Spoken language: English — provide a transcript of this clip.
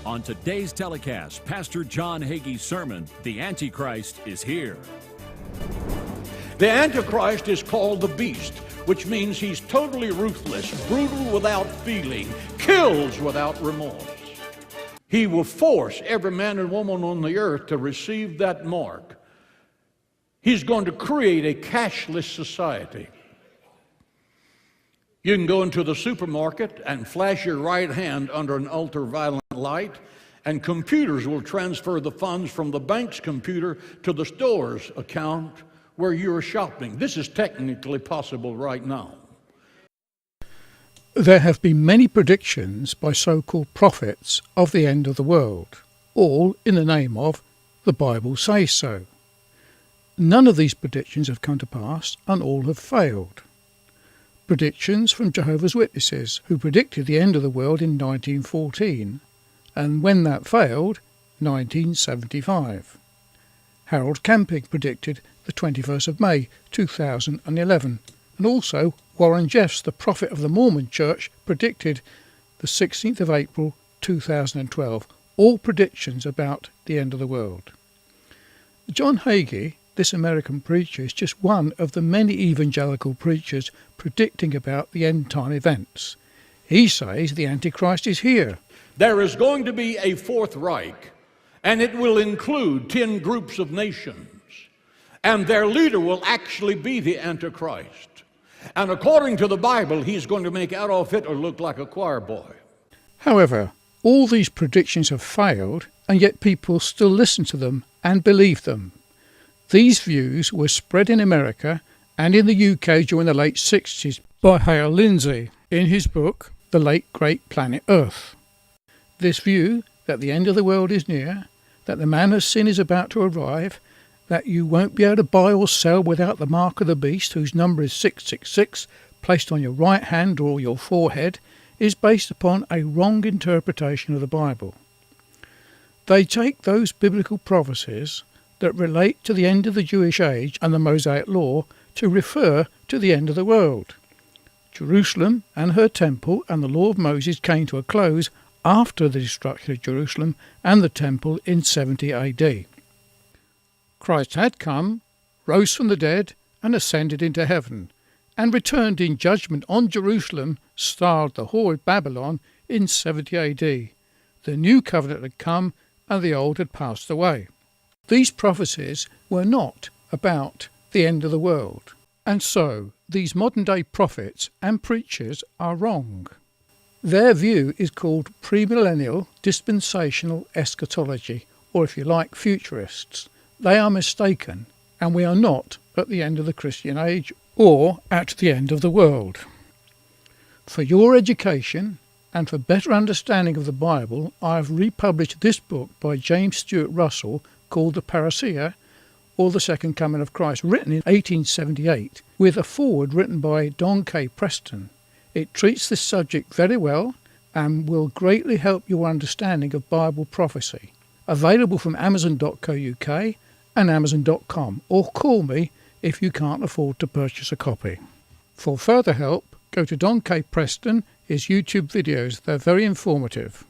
On today's telecast, Pastor John Hagee's sermon, The Antichrist is Here. The Antichrist is called the Beast, which means he's totally ruthless, brutal without feeling, kills without remorse. He will force every man and woman on the earth to receive that mark. He's going to create a cashless society. You can go into the supermarket and flash your right hand under an ultraviolet light, and computers will transfer the funds from the bank's computer to the store's account where you're shopping. This is technically possible right now. There have been many predictions by so-called prophets of the end of the world, all in the name of the Bible says so. None of these predictions have come to pass, and all have failed. Predictions from Jehovah's Witnesses, who predicted the end of the world in 1914, and when that failed, 1975. Harold Camping predicted the 21st of May 2011, and also Warren Jeffs, the prophet of the Mormon Church, predicted the 16th of April 2012, all predictions about the end of the world. John Hagee, this American preacher, is just one of the many evangelical preachers predicting about the end-time events. He says the Antichrist is here. There is going to be a Fourth Reich, and it will include 10 groups of nations, and their leader will actually be the Antichrist. And according to the Bible, he's going to make Adolf Hitler look like a choir boy. However, all these predictions have failed, and yet people still listen to them and believe them. These views were spread in America and in the UK during the late 60s by Hale Lindsey in his book, The Late Great Planet Earth. This view that the end of the world is near, that the man of sin is about to arrive, that you won't be able to buy or sell without the mark of the beast, whose number is 666, placed on your right hand or your forehead, is based upon a wrong interpretation of the Bible. They take those biblical prophecies that relate to the end of the Jewish age and the Mosaic Law to refer to the end of the world. Jerusalem and her temple and the law of Moses came to a close after the destruction of Jerusalem and the temple in 70 AD. Christ had come, rose from the dead, and ascended into heaven, and returned in judgment on Jerusalem, styled the whore of Babylon, in 70 AD. The new covenant had come, and the old had passed away. These prophecies were not about the end of the world, and so these modern-day prophets and preachers are wrong. Their view is called premillennial dispensational eschatology, or if you like, futurists. They are mistaken, and we are not at the end of the Christian age or at the end of the world. For your education and for better understanding of the Bible, I have republished this book by James Stuart Russell called The Parousia, or The Second Coming of Christ, written in 1878, with a foreword written by Don K. Preston. It treats this subject very well and will greatly help your understanding of Bible prophecy. Available from Amazon.co.uk and Amazon.com, or call me if you can't afford to purchase a copy. For further help, go to Don K. Preston, his YouTube videos. They're very informative.